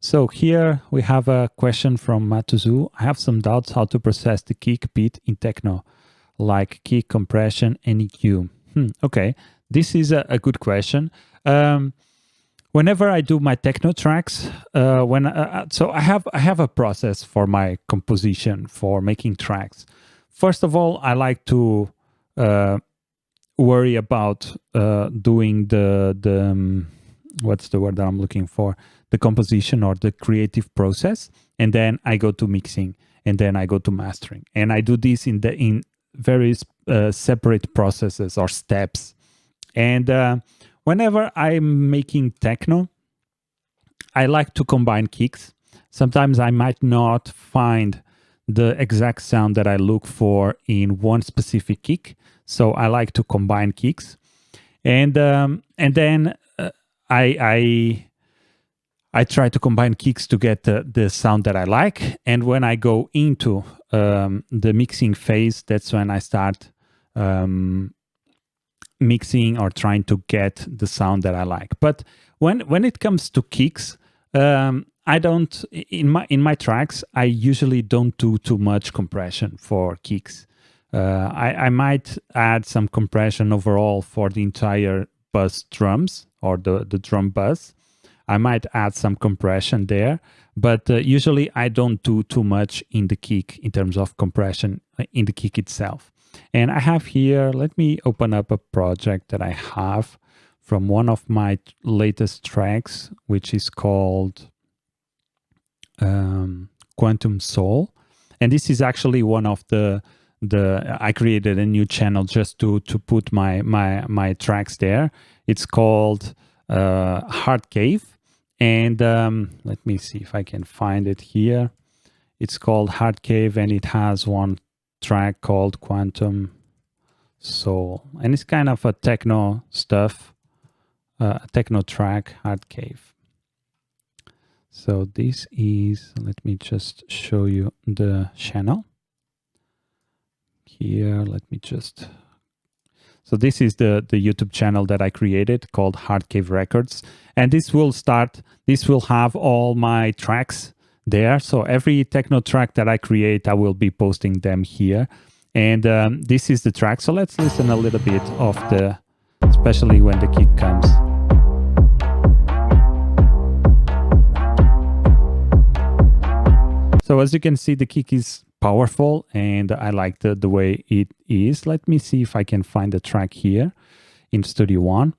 So here we have a question from Matuzu. I have some doubts how to process the kick beat in techno, like kick, compression, and EQ. Okay, this is a good question. Whenever I do my techno tracks, so I have a process for my composition for making tracks. First of all, I like to worry about doing the what's the word that I'm looking for? The composition or the creative process, and then I go to mixing, and then I go to mastering, and I do this in various separate processes or steps. And whenever I'm making techno, I like to combine kicks. Sometimes I might not find the exact sound that I look for in one specific kick, so I like to combine kicks, and then I try to combine kicks to get the sound that I like. And when I go into the mixing phase, that's when I start mixing or trying to get the sound that I like. But when it comes to kicks, I don't in my tracks. I usually don't do too much compression for kicks. I might add some compression overall for the entire bus drums or the drum bus. I might add some compression there, but usually I don't do too much in the kick in terms of compression in the kick itself. And I have here, let me open up a project that I have from one of my latest tracks, which is called Quantum Soul. And this is actually one of I created a new channel just to put my tracks there. It's called Hard Cave. And let me see if I can find it here. It's called Hard Cave, and it has one track called Quantum Soul. And it's kind of a techno stuff, a techno track, Hard Cave. So this is, let me just show you the channel. Here, let me just... So this is the YouTube channel that I created called Hard Cave Records. And this will have all my tracks there. So every techno track that I create, I will be posting them here. And this is the track. So let's listen a little bit of especially when the kick comes. So as you can see, the kick is powerful, and I like the way it is. Let me see if I can find the track here in Studio One,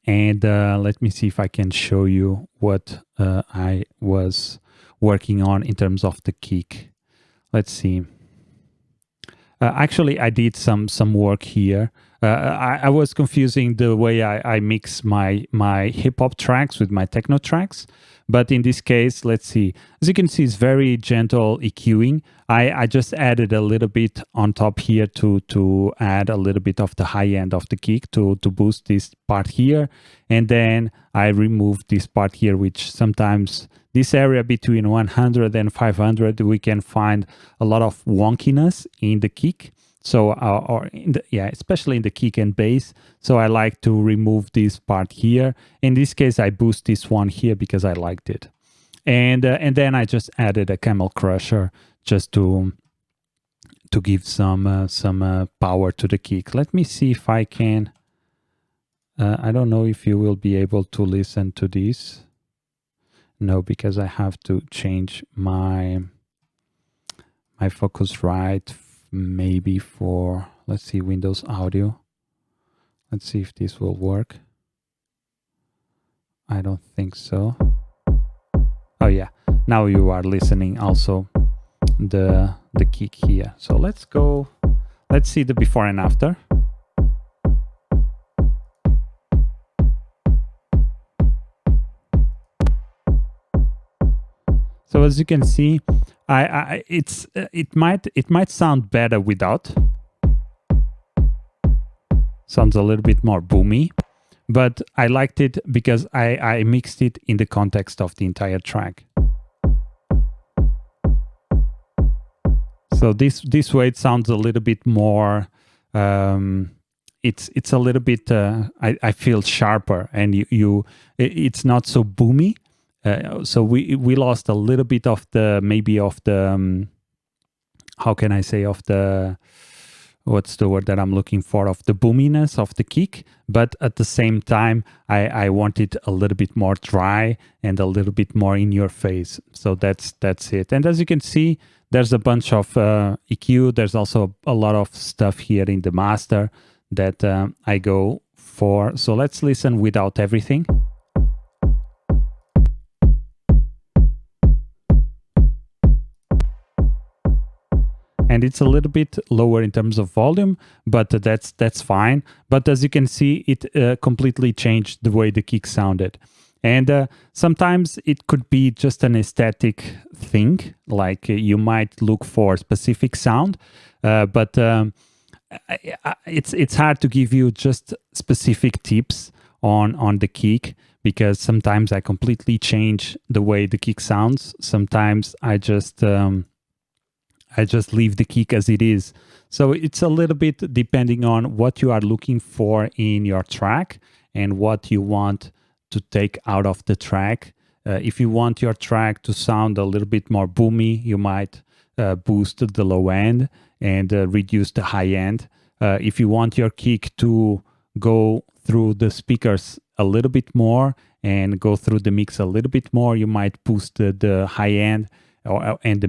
and let me see if I can show you what I was working on in terms of the kick. Let's see. Actually, I did some work here. I was confusing the way I mix my hip-hop tracks with my techno tracks. But in this case, let's see. As you can see, it's very gentle EQing. I just added a little bit on top here to add a little bit of the high end of the kick to boost this part here. And then I removed this part here, which sometimes this area between 100 and 500, we can find a lot of wonkiness in the kick. So, especially in the kick and bass. So I like to remove this part here. In this case, I boost this one here because I liked it. And then I just added a camel crusher just to give some power to the kick. Let me see if I can. I don't know if you will be able to listen to this. No, because I have to change my Focusrite. Maybe for, let's see, Windows Audio. Let's see if this will work. I don't think so. Oh yeah, now you are listening also the kick here. So let's go, let's see the before and after. So as you can see, it might sound better without. Sounds a little bit more boomy, but I liked it because I mixed it in the context of the entire track. So this way it sounds a little bit more. It's a little bit. I feel sharper, and it's not so boomy. So we lost a little bit of the maybe of the how can I say, of the, what's the word that I'm looking for, of the boominess of the kick, but at the same time I want it a little bit more dry and a little bit more in your face. So that's it. And as you can see, there's a bunch of EQ. There's also a lot of stuff here in the master that I go for. So let's listen without everything. And it's a little bit lower in terms of volume, but that's fine. But as you can see, it completely changed the way the kick sounded. And sometimes it could be just an aesthetic thing, like you might look for specific sound, but it's hard to give you just specific tips on the kick, because sometimes I completely change the way the kick sounds. Sometimes I just leave the kick as it is. So it's a little bit depending on what you are looking for in your track and what you want to take out of the track. If you want your track to sound a little bit more boomy, you might boost the low end and reduce the high end. If you want your kick to go through the speakers a little bit more and go through the mix a little bit more, you might boost the high end and the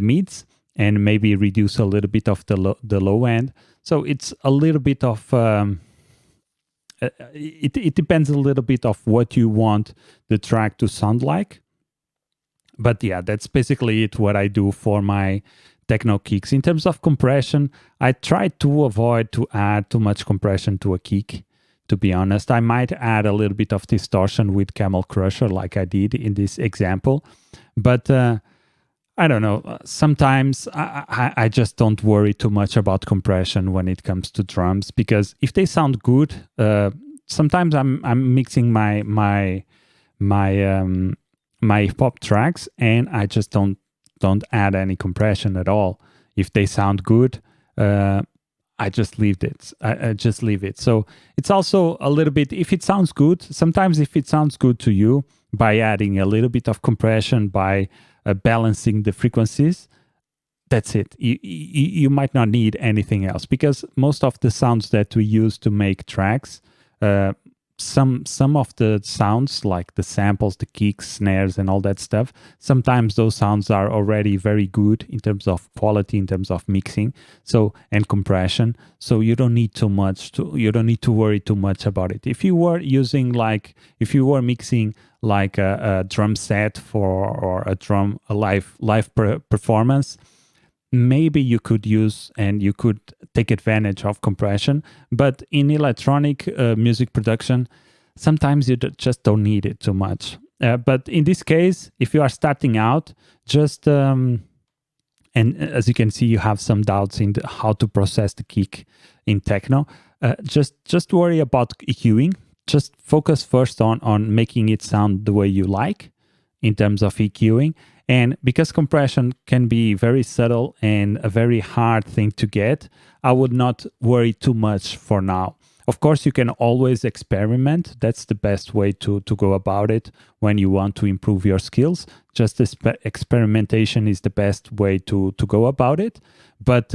mids, and maybe reduce a little bit of the low end. So it's a little bit of it depends a little bit of what you want the track to sound like. But yeah, that's basically it, what I do for my techno kicks. In terms of compression, I try to avoid to add too much compression to a kick. To be honest, I might add a little bit of distortion with Camel Crusher like I did in this example, but I don't know. Sometimes I just don't worry too much about compression when it comes to drums, because if they sound good, sometimes I'm mixing my pop tracks and I just don't add any compression at all. If they sound good, I just leave it. I just leave it. So it's also a little bit, if it sounds good, sometimes if it sounds good to you, by adding a little bit of compression, by balancing the frequencies, that's it. You might not need anything else, because most of the sounds that we use to make tracks, some of the sounds, like the samples, the kicks, snares, and all that stuff, sometimes those sounds are already very good in terms of quality, in terms of mixing, so, and compression. So you don't need too much you don't need to worry too much about it. If you were mixing like a drum set or a live performance, maybe you could use and you could take advantage of compression. But in electronic music production, sometimes you just don't need it too much. But in this case, if you are starting out, just and as you can see, you have some doubts in how to process the kick in techno. Just worry about EQing. Just focus first on making it sound the way you like in terms of EQing. And because compression can be very subtle and a very hard thing to get, I would not worry too much for now. Of course, you can always experiment. That's the best way to go about it when you want to improve your skills. Just experimentation is the best way to go about it. But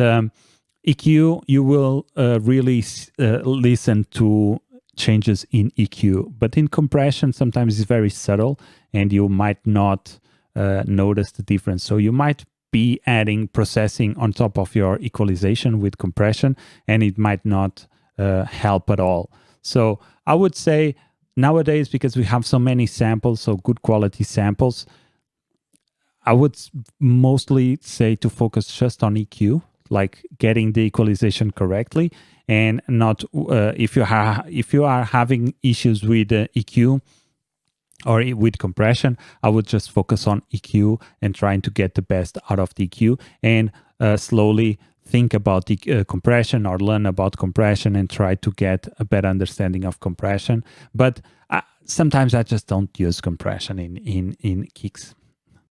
EQ, you will really listen to changes in EQ. But in compression, sometimes it's very subtle and you might not notice the difference. So you might be adding processing on top of your equalization with compression, and it might not help at all. So I would say nowadays, because we have so many samples, so good quality samples, I would mostly say to focus just on EQ, like getting the equalization correctly, and not if you are having issues with EQ or with compression, I would just focus on EQ and trying to get the best out of the EQ, and slowly think about the compression or learn about compression and try to get a better understanding of compression. But sometimes I just don't use compression in kicks.